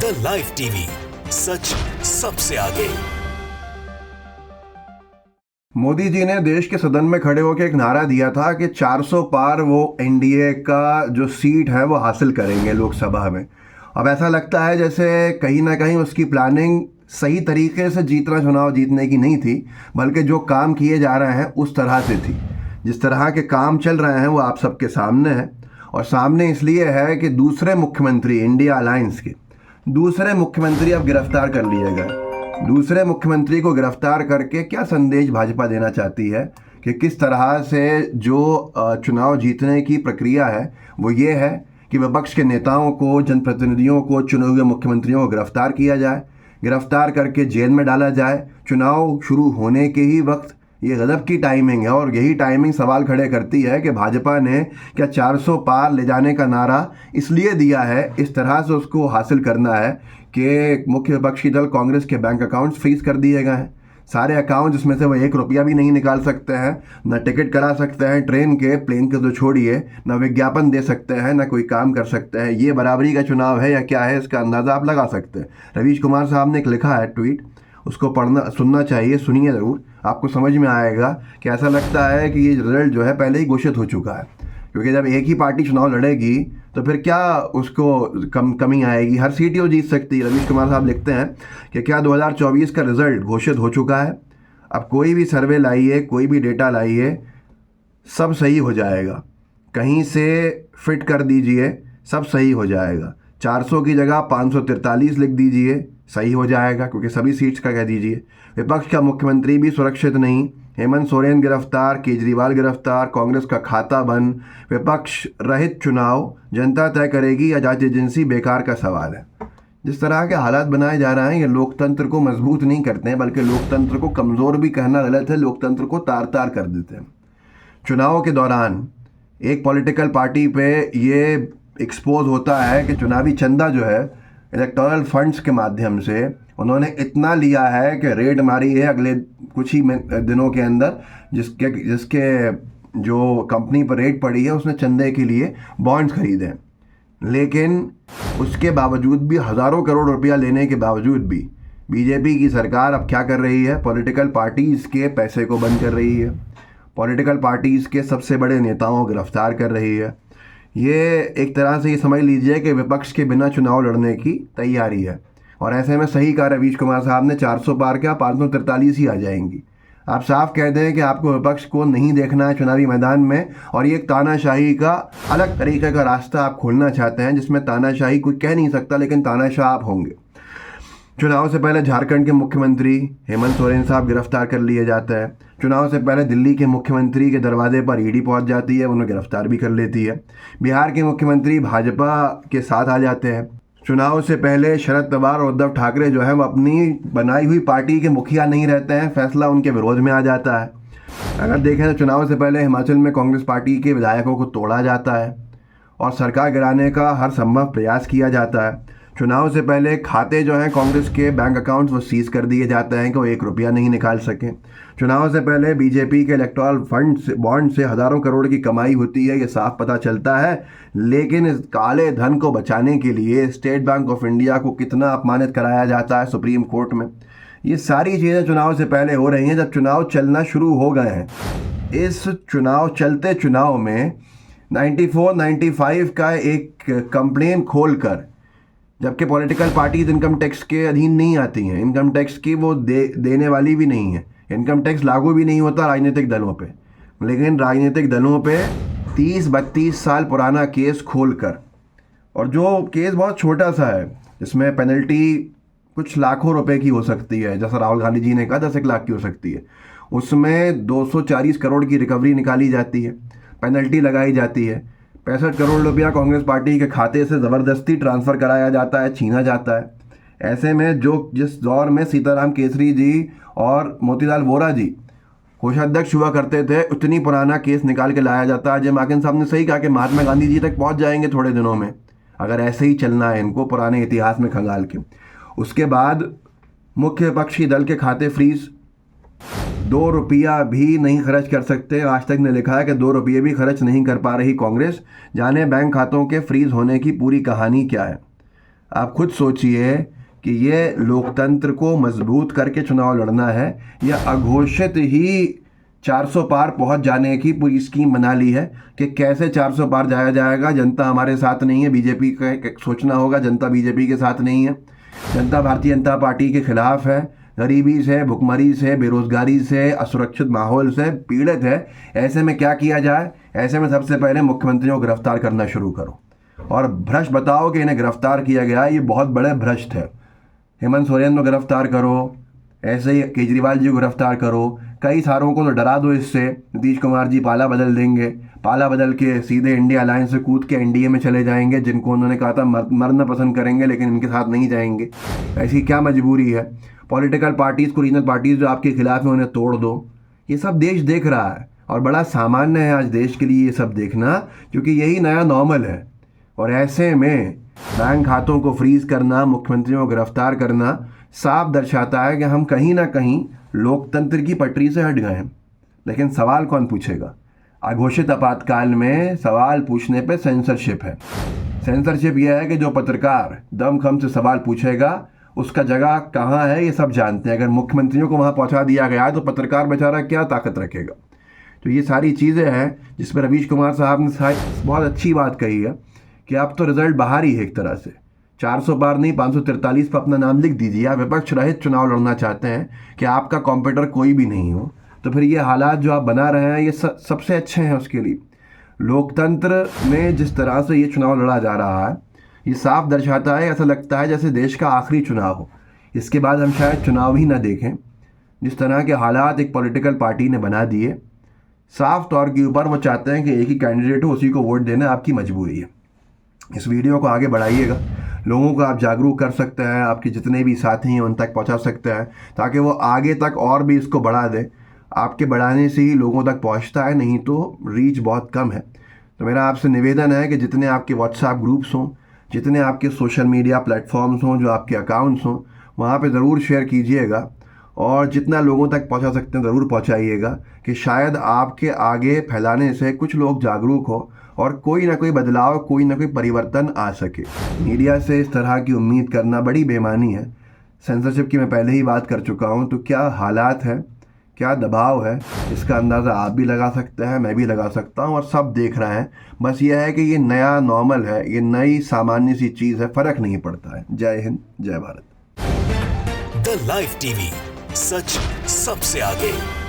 The live TV, सच सबसे आगे। मोदी जी ने देश के सदन में खड़े होकर एक नारा दिया था कि 400 पार वो एनडीए का जो सीट है वो हासिल करेंगे लोकसभा में। अब ऐसा लगता है जैसे कहीं ना कहीं उसकी प्लानिंग सही तरीके से चुनाव जीतने की नहीं थी, बल्कि जो काम किए जा रहे हैं उस तरह से थी। जिस तरह के काम चल रहे हैं वो आप सबके सामने है, और सामने इसलिए है कि दूसरे मुख्यमंत्री इंडिया अलायंस के दूसरे मुख्यमंत्री अब गिरफ्तार कर लिए गए। दूसरे मुख्यमंत्री को गिरफ्तार करके क्या संदेश भाजपा देना चाहती है कि किस तरह से जो चुनाव जीतने की प्रक्रिया है वो ये है कि विपक्ष के नेताओं को, जनप्रतिनिधियों को, चुने हुए मुख्यमंत्रियों को गिरफ्तार किया जाए, गिरफ्तार करके जेल में डाला जाए। चुनाव शुरू होने के ही वक्त ये गजब की टाइमिंग है, और यही टाइमिंग सवाल खड़े करती है कि भाजपा ने क्या 400 पार ले जाने का नारा इसलिए दिया है, इस तरह से उसको हासिल करना है कि मुख्य विपक्षी दल कांग्रेस के बैंक अकाउंट्स फ्रीज कर दिए गए हैं। सारे अकाउंट जिसमें से वो 1 रुपया भी नहीं निकाल सकते हैं, न टिकट करा सकते हैं ट्रेन के, प्लेन के तो छोड़िए, न विज्ञापन दे सकते हैं, न कोई काम कर सकते हैं। ये बराबरी का चुनाव है या क्या है, इसका अंदाज़ा आप लगा सकते हैं। रवीश कुमार साहब ने एक लिखा है ट्वीट, उसको सुनना चाहिए, सुनिए ज़रूर, आपको समझ में आएगा कि ऐसा लगता है कि ये रिजल्ट जो है पहले ही घोषित हो चुका है। क्योंकि जब एक ही पार्टी चुनाव लड़ेगी तो फिर क्या उसको कमी आएगी, हर सीट ही वो जीत सकती है। रवीश कुमार साहब लिखते हैं कि क्या 2024 का रिजल्ट घोषित हो चुका है, अब कोई भी सर्वे लाइए, कोई भी डेटा लाइए, सब सही हो जाएगा। कहीं से फिट कर दीजिए, सब सही हो जाएगा। 400 की जगह 543 लिख दीजिए, सही हो जाएगा, क्योंकि सभी सीट्स का कह दीजिए। विपक्ष का मुख्यमंत्री भी सुरक्षित नहीं, हेमंत सोरेन गिरफ्तार, केजरीवाल गिरफ्तार, कांग्रेस का खाता बंद, विपक्ष रहित चुनाव, जनता तय करेगी या जांच एजेंसी, बेकार का सवाल है। जिस तरह के हालात बनाए जा रहे हैं ये लोकतंत्र को मजबूत नहीं करते हैं, बल्कि लोकतंत्र को कमज़ोर भी कहना गलत है, लोकतंत्र को तार तार कर देते हैं। चुनाव के दौरान एक पॉलिटिकल पार्टी पे ये एक्सपोज होता है कि चुनावी चंदा जो है इलेक्टोरल फंड्स के माध्यम से उन्होंने इतना लिया है कि रेड मारी है अगले कुछ ही दिनों के अंदर, जिसके जो कंपनी पर रेड पड़ी है उसने चंदे के लिए बॉन्ड्स खरीदे। लेकिन उसके बावजूद भी, हज़ारों करोड़ रुपया लेने के बावजूद भी, बीजेपी की सरकार अब क्या कर रही है, पॉलिटिकल पार्टीज़ के पैसे को बंद कर रही है, पॉलिटिकल पार्टीज़ के सबसे बड़े नेताओं को गिरफ्तार कर रही है। ये एक तरह से ये समझ लीजिए कि विपक्ष के बिना चुनाव लड़ने की तैयारी है। और ऐसे में सही कहा रवीश कुमार साहब ने, 400 पार क्या 543 ही आ जाएंगी। आप साफ कह दें कि आपको विपक्ष को नहीं देखना है चुनावी मैदान में, और ये एक तानाशाही का अलग तरीके का रास्ता आप खोलना चाहते हैं, जिसमें तानाशाही कोई कह नहीं सकता, लेकिन तानाशाह आप होंगे। चुनाव से पहले झारखंड के मुख्यमंत्री हेमंत सोरेन साहब गिरफ्तार कर लिए जाते हैं। चुनाव से पहले दिल्ली के मुख्यमंत्री के दरवाजे पर ईडी पहुंच जाती है, उन्हें गिरफ्तार भी कर लेती है। बिहार के मुख्यमंत्री भाजपा के साथ आ जाते हैं। चुनाव से पहले शरद पवार और उद्धव ठाकरे जो है वो अपनी बनाई हुई पार्टी के मुखिया नहीं रहते हैं, फैसला उनके विरोध में आ जाता है। अगर देखें तो चुनाव से पहले हिमाचल में कांग्रेस पार्टी के विधायकों को तोड़ा जाता है और सरकार गिराने का हर संभव प्रयास किया जाता है। चुनाव से पहले खाते जो हैं कांग्रेस के बैंक अकाउंट्स वो सीज कर दिए जाते हैं कि वो 1 रुपया नहीं निकाल सकें। चुनाव से पहले बीजेपी के इलेक्टोरल फंड से, बॉन्ड से हज़ारों करोड़ की कमाई होती है, ये साफ पता चलता है। लेकिन इस काले धन को बचाने के लिए स्टेट बैंक ऑफ इंडिया को कितना अपमानित कराया जाता है सुप्रीम कोर्ट में। ये सारी चीज़ें चुनाव से पहले हो रही हैं। जब चुनाव चलना शुरू हो गए हैं, इस चलते चुनाव में 94-95 का एक कंप्लेन खोलकर, जबकि पॉलिटिकल पार्टीज इनकम टैक्स के अधीन नहीं आती हैं, इनकम टैक्स की वो देने वाली भी नहीं है, इनकम टैक्स लागू भी नहीं होता राजनीतिक दलों पे, लेकिन राजनीतिक दलों पे 30-32 साल पुराना केस खोलकर, और जो केस बहुत छोटा सा है, जिसमें पेनल्टी कुछ लाखों रुपए की हो सकती है, जैसा राहुल गांधी जी ने कहा 10 लाख की हो सकती है, उसमें 240 करोड़ की रिकवरी निकाली जाती है, पेनल्टी लगाई जाती है। 65 करोड़ रुपया कांग्रेस पार्टी के खाते से ज़बरदस्ती ट्रांसफ़र कराया जाता है, छीना जाता है। ऐसे में जिस दौर में सीताराम केसरी जी और मोतीलाल वोरा जी कोषाध्यक्ष हुआ करते थे, उतनी पुराना केस निकाल के लाया जाता है। अजय माकन साहब ने सही कहा कि महात्मा गांधी जी तक पहुंच जाएंगे थोड़े दिनों में, अगर ऐसे ही चलना है इनको पुराने इतिहास में खंगाल के। उसके बाद मुख्य विपक्षी दल के खाते फ्रीज, 2 रुपया भी नहीं खर्च कर सकते। आज तक ने लिखा है कि 2 रुपये भी खर्च नहीं कर पा रही कांग्रेस। जाने बैंक खातों के फ्रीज होने की पूरी कहानी क्या है। आप खुद सोचिए कि ये लोकतंत्र को मजबूत करके चुनाव लड़ना है या अघोषित ही 400 पार पहुंच जाने की पूरी स्कीम बना ली है कि कैसे 400 पार जाया जाएगा। जनता हमारे साथ नहीं है, बीजेपी का सोचना होगा, जनता बीजेपी के साथ नहीं है, जनता भारतीय जनता पार्टी के खिलाफ है, गरीबी से, भुखमरी से, बेरोजगारी से, असुरक्षित माहौल से पीड़ित है। ऐसे में क्या किया जाए? ऐसे में सबसे पहले मुख्यमंत्रियों को गिरफ्तार करना शुरू करो और भ्रष्ट बताओ कि इन्हें गिरफ्तार किया गया, ये बहुत बड़े भ्रष्ट है। हेमंत सोरेन को गिरफ्तार करो, ऐसे ही केजरीवाल जी को गिरफ्तार करो, कई सारों को तो डरा दो इससे। नीतीश कुमार जी पाला बदल देंगे, पाला बदल के सीधे इंडिया अलायंस से कूद के एनडीए में चले जाएंगे, जिनको उन्होंने कहा था मरना पसंद करेंगे लेकिन इनके साथ नहीं जाएंगे। ऐसी क्या मजबूरी है? पॉलिटिकल पार्टीज़ को, रीजनल पार्टीज़ जो आपके खिलाफ है, उन्हें तोड़ दो। ये सब देश देख रहा है और बड़ा सामान्य है आज देश के लिए ये सब देखना, क्योंकि यही नया नॉर्मल है। और ऐसे में बैंक खातों को फ्रीज करना, मुख्यमंत्रियों को गिरफ्तार करना साफ दर्शाता है कि हम कहीं ना कहीं लोकतंत्र की पटरी से हट गए हैं। लेकिन सवाल कौन पूछेगा? अघोषित आपातकाल में सवाल पूछने पे सेंसरशिप है। सेंसरशिप यह है कि जो पत्रकार दमखम से सवाल पूछेगा उसका जगह कहाँ है ये सब जानते हैं। अगर मुख्यमंत्रियों को वहाँ पहुँचा दिया गया है तो पत्रकार बेचारा क्या ताकत रखेगा? तो ये सारी चीज़ें हैं जिस पर रवीश कुमार साहब ने बहुत अच्छी बात कही है कि अब तो रिजल्ट बाहर ही है एक तरह से। 400 पार नहीं, 543 पर अपना नाम लिख दीजिए। आप विपक्ष रहित चुनाव लड़ना चाहते हैं कि आपका कॉम्पिटिटर कोई भी नहीं हो, तो फिर ये हालात जो आप बना रहे हैं ये सबसे अच्छे हैं उसके लिए। लोकतंत्र में जिस तरह से ये चुनाव लड़ा जा रहा है ये साफ दर्शाता है, ऐसा लगता है जैसे देश का आखिरी चुनाव हो, इसके बाद हम शायद चुनाव ही ना देखें। जिस तरह के हालात एक पॉलिटिकल पार्टी ने बना दिए, साफ तौर के ऊपर वो चाहते हैं कि एक ही कैंडिडेट हो, उसी को वोट देना आपकी मजबूरी है। इस वीडियो को आगे बढ़ाइएगा, लोगों को आप जागरूक कर सकते हैं, आपके जितने भी साथी हैं उन तक पहुंचा सकते हैं ताकि वो आगे तक और भी इसको बढ़ा दें। आपके बढ़ाने से ही लोगों तक पहुंचता है, नहीं तो रीच बहुत कम है। तो मेरा आपसे निवेदन है कि जितने आपके व्हाट्सएप ग्रुप्स हों, जितने आपके सोशल मीडिया प्लेटफॉर्म्स हों, जो आपके अकाउंट्स हों, वहाँ पे ज़रूर शेयर कीजिएगा और जितना लोगों तक पहुँचा सकते हैं ज़रूर पहुँचाइएगा कि शायद आपके आगे फैलाने से कुछ लोग जागरूक हो और कोई ना कोई बदलाव, कोई ना कोई परिवर्तन आ सके। मीडिया से इस तरह की उम्मीद करना बड़ी बेईमानी है। सेंसरशिप की मैं पहले ही बात कर चुका हूँ, तो क्या हालात है, क्या दबाव है, इसका अंदाज़ा आप भी लगा सकते हैं, मैं भी लगा सकता हूँ और सब देख रहे हैं। बस यह है कि ये नया नॉर्मल है, ये नई सामान्य सी चीज़ है, फ़र्क नहीं पड़ता है। जय हिंद, जय भारत। द लाइव टीवी, सच सबसे आगे।